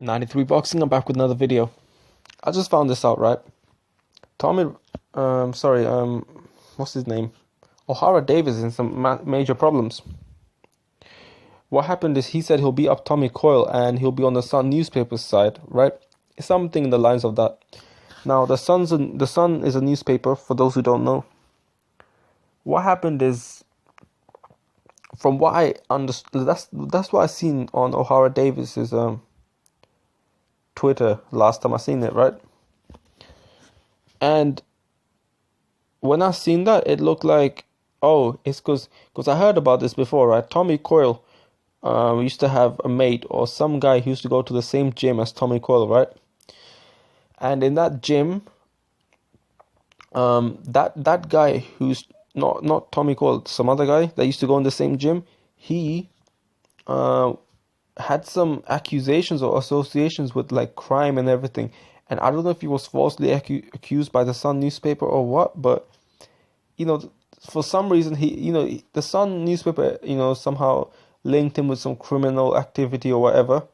93 Boxing, I'm back with another video. I just found this out, right? Tommy, sorry, what's his name? Ohara Davies in some major problems. What happened is he said he'll beat up Tommy Coyle and he'll be on the Sun newspaper's side, right? Something in the lines of that. Now, the Sun is a newspaper, for those who don't know. What happened is, from what I understood, that's what I seen on Ohara Davies's Twitter last time I seen it, right? And when I seen that, it looked like, oh, it's because I heard about this before, right? Tommy Coyle used to have a mate or some guy who used to go to the same gym as Tommy Coyle, right? And in that gym, that guy who's not Tommy Coyle, some other guy that used to go in the same gym, he had some accusations or associations with like crime and everything. And I don't know if he was falsely accused by the Sun newspaper or what, but for some reason the Sun newspaper somehow linked him with some criminal activity or whatever.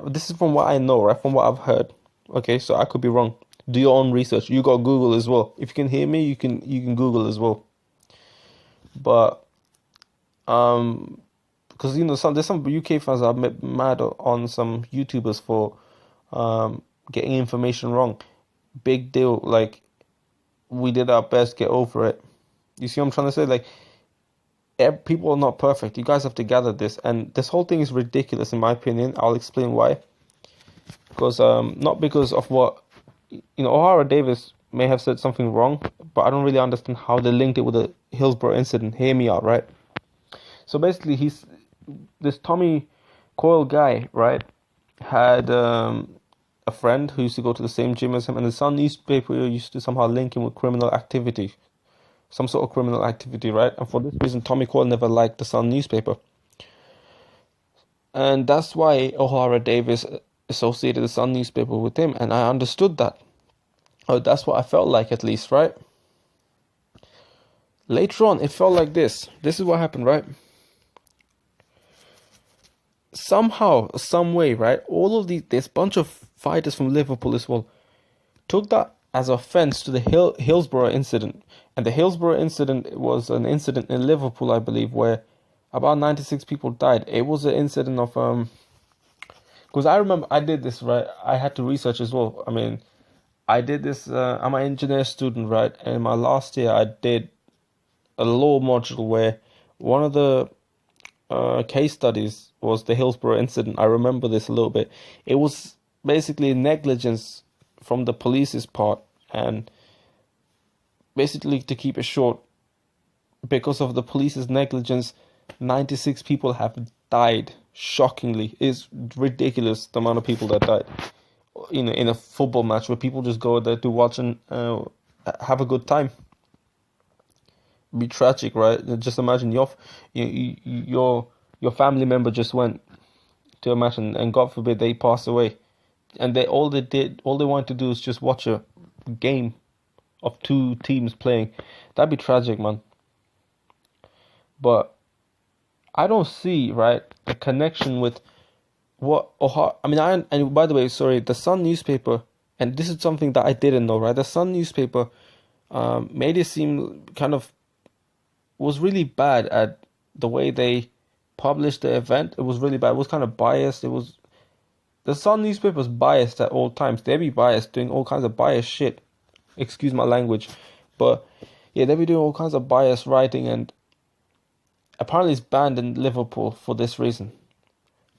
This is from what I know, right? From what I've heard. Okay, so I could be wrong. Do your own research. You got Google as well. If you can hear me, you can Google as well. But because there's some UK fans that are mad on some YouTubers for getting information wrong. Big deal. Like, we did our best. Get over it. You see what I'm trying to say? Like, people are not perfect. You guys have to gather this, and this whole thing is ridiculous in my opinion. I'll explain why. Because not because of what Ohara Davies may have said something wrong, but I don't really understand how they linked it with the Hillsborough incident. Hear me out, right? So basically, this Tommy Coyle guy, right, had a friend who used to go to the same gym as him, and the Sun newspaper used to somehow link him with criminal activity, some sort of criminal activity, right? And for this reason, Tommy Coyle never liked the Sun newspaper, and that's why Ohara Davies associated the Sun newspaper with him, and I understood that. Oh, that's what I felt like, at least, right? Later on, it felt like this. This is what happened, right? Somehow, some way, right? All of this bunch of fighters from Liverpool as well took that as offense to the Hillsborough incident. And the Hillsborough incident was an incident in Liverpool, I believe, where about 96 people died. It was an incident of because I remember I did this, right? I had to research as well. I mean, I did this. I'm an engineer student, right? And in my last year, I did a law module where one of the case studies was the Hillsborough incident. I remember this a little bit. It was basically negligence from the police's part, and basically, to keep it short, because of the police's negligence, 96 people have died. Shockingly, it's ridiculous the amount of people that died. In a football match where people just go there to watch and have a good time. Be tragic, right? Just imagine your family member just went to a match and God forbid they pass away, and all they wanted to do is just watch a game of two teams playing. That'd be tragic, man. But I don't see, right, the connection with what Ohara. I mean, and by the way, sorry, the Sun newspaper, and this is something that I didn't know, right? The Sun newspaper made it seem kind of was really bad at the way they published the event. It was really bad. It was kind of biased. The Sun newspaper was biased at all times. They be biased, doing all kinds of biased shit. Excuse my language, but yeah, they be doing all kinds of biased writing, and apparently it's banned in Liverpool for this reason.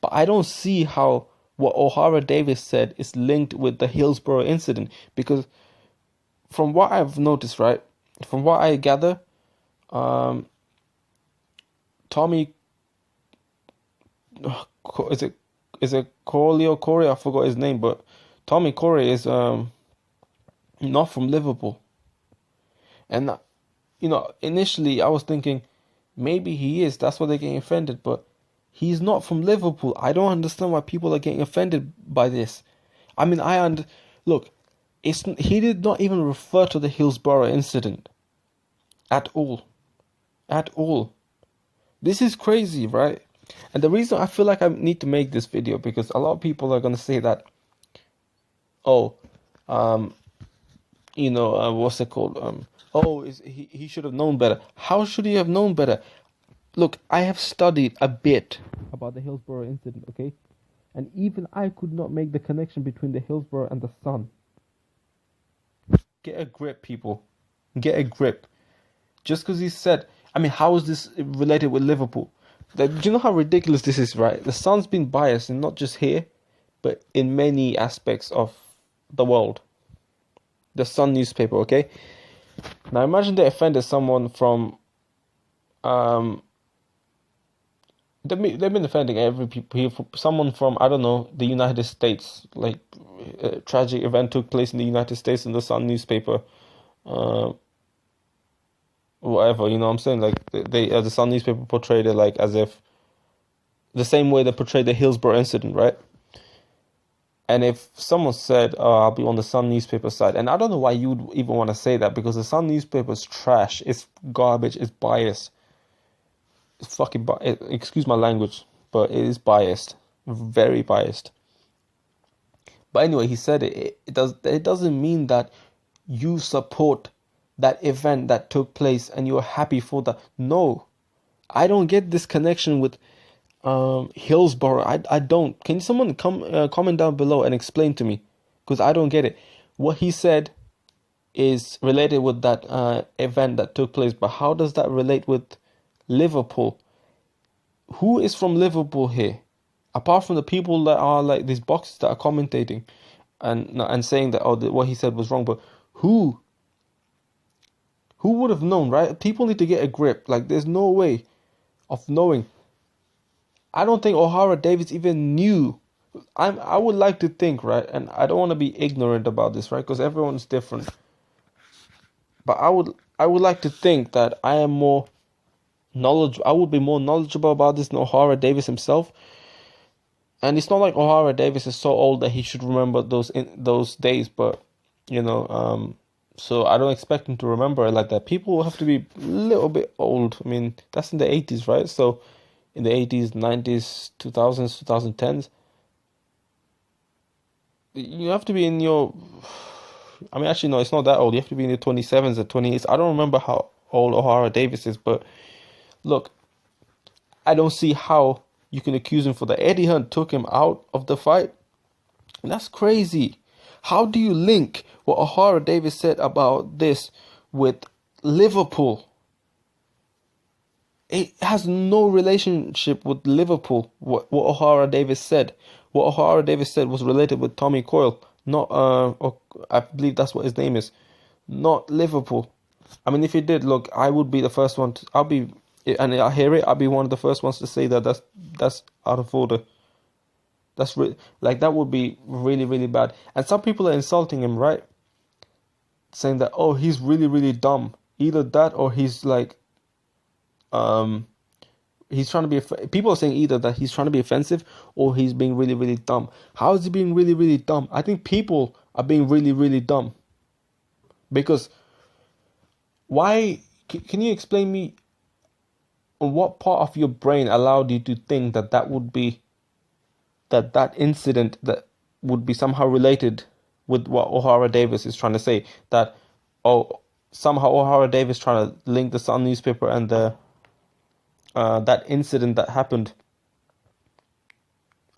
But I don't see how what Ohara Davies said is linked with the Hillsborough incident, because from what I've noticed, right, from what I gather, Tommy, is it Corey or Corey? I forgot his name, but Tommy Corey is not from Liverpool. And initially I was thinking maybe he is. That's why they're getting offended. But he's not from Liverpool. I don't understand why people are getting offended by this. I mean, look, he did not even refer to the Hillsborough incident at all. At all. This is crazy, right? And the reason I feel like I need to make this video because a lot of people are gonna say that, oh, um, what's it called? Oh, he should have known better. How should he have known better? Look, I have studied a bit about the Hillsborough incident, okay? And even I could not make the connection between the Hillsborough and the sun. Get a grip, people. Get a grip. Just because he said, I mean, how is this related with Liverpool? Do you know how ridiculous this is, right? The Sun's been biased, and not just here, but in many aspects of the world. The Sun newspaper, okay? Now imagine they offended someone from, they've been offending every people, someone from, I don't know, the United States. Like, a tragic event took place in the United States in the Sun newspaper. Whatever, you know what I'm saying? Like, the Sun newspaper portrayed it like as if the same way they portrayed the Hillsborough incident, right? And if someone said, "Oh, I'll be on the Sun newspaper side," and I don't know why you would even want to say that, because the Sun newspaper is trash, it's garbage, it's biased, it's fucking excuse my language, but it is biased, very biased. But anyway, he said it doesn't mean that you support that event that took place and you're happy for that. No, I don't get this connection with Hillsborough. I don't. Can someone comment down below and explain to me? Because I don't get it. What he said is related with that event that took place, but how does that relate with Liverpool? Who is from Liverpool here? Apart from the people that are like these boxes that are commentating and saying that what he said was wrong, but who would have known, right? People need to get a grip. Like, there's no way of knowing. I don't think Ohara Davies even knew. I would like to think, right? And I don't want to be ignorant about this, right? Because everyone's different. But I would like to think that I am more knowledgeable. I would be more knowledgeable about this than Ohara Davies himself. And it's not like Ohara Davies is so old that he should remember those days, but so I don't expect him to remember it like that. People have to be a little bit old. I mean, that's in the 80s, right? So in the 80s, 90s, 2000s, 2010s, you have to be in your, I mean, actually, no, it's not that old. You have to be in your 27s or 28s. I don't remember how old Ohara Davies is, but look, I don't see how you can accuse him for that. Eddie Hunt took him out of the fight. That's crazy. How do you link what Ohara Davies said about this with Liverpool? It has no relationship with Liverpool. What Ohara Davies said. What Ohara Davies said was related with Tommy Coyle, not I believe that's what his name is, not Liverpool. I mean, if he did, look, I would be the first one. And I hear it. I'll be one of the first ones to say that that's out of order. That's like, that would be really, really bad. And some people are insulting him, right? Saying that, oh, he's really, really dumb. Either that or he's like, he's trying to be. People are saying either that he's trying to be offensive or he's being really, really dumb. How is he being really, really dumb? I think people are being really, really dumb. Because why? Can you explain me on what part of your brain allowed you to think that that incident that would be somehow related with what Ohara Davies is trying to say? That, oh, somehow Ohara Davies trying to link the Sun newspaper and the that incident that happened.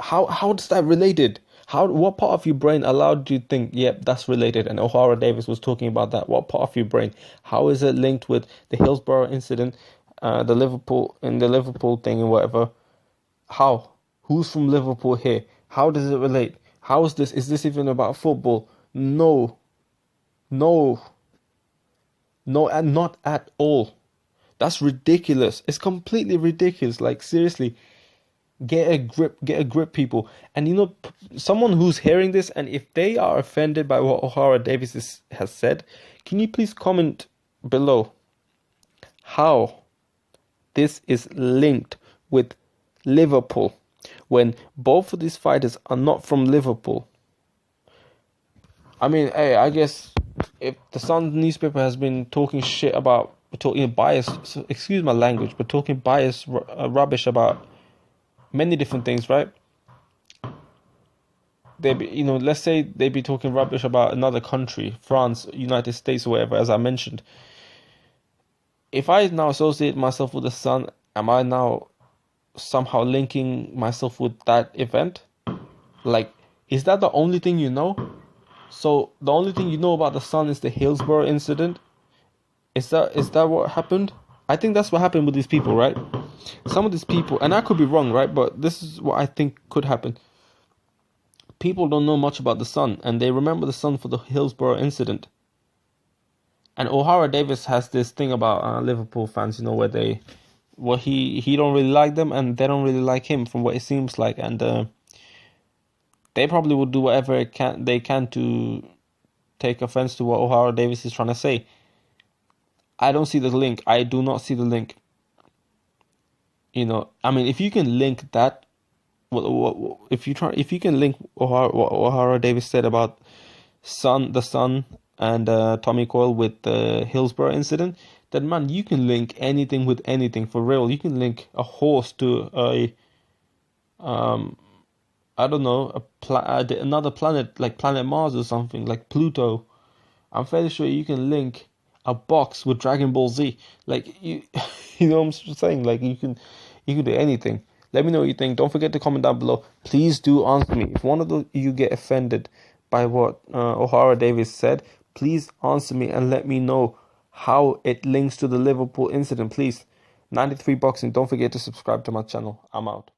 How is that related? What part of your brain allowed you to think, yep, that's related, and Ohara Davies was talking about that? What part of your brain? How is it linked with the Hillsborough incident, the Liverpool thing and whatever? How? Who's from Liverpool here? How does it relate? How is this? Is this even about football? No, and not at all. That's ridiculous. It's completely ridiculous. Like, seriously, get a grip, people. And you know, someone who's hearing this, and if they are offended by what Ohara Davies has said, can you please comment below how this is linked with Liverpool when both of these fighters are not from Liverpool? I mean, hey, I guess if the Sun newspaper has been talking shit about, talking bias, so excuse my language, but talking bias rubbish about many different things, right? They be, let's say they be talking rubbish about another country, France, United States, or whatever, as I mentioned. If I now associate myself with the sun, am I now somehow linking myself with that event? Like, is that the only thing you know? So the only thing you know about the sun is the Hillsborough incident? Is that what happened? I think that's what happened with these people, right? Some of these people, and I could be wrong, right? But this is what I think could happen. People don't know much about the sun, and they remember the sun for the Hillsborough incident. And Ohara Davies has this thing about Liverpool fans, where he don't really like them, and they don't really like him, from what it seems like, and they probably would do whatever they can to take offense to what Ohara Davies is trying to say. I don't see the link. I do not see the link. I mean, if you can link that, if you can link what Ohara Davies said about the sun, and Tommy Coyle with the Hillsborough incident, then man, you can link anything with anything for real. You can link a horse to I don't know, another planet like planet Mars or something like Pluto. I'm fairly sure you can link a box with Dragon Ball Z. Like you, you know what I'm saying? Like you can do anything. Let me know what you think. Don't forget to comment down below. Please do answer me. If one of you get offended by what Ohara Davies said, please answer me and let me know how it links to the Liverpool incident. Please, 93 Boxing. Don't forget to subscribe to my channel. I'm out.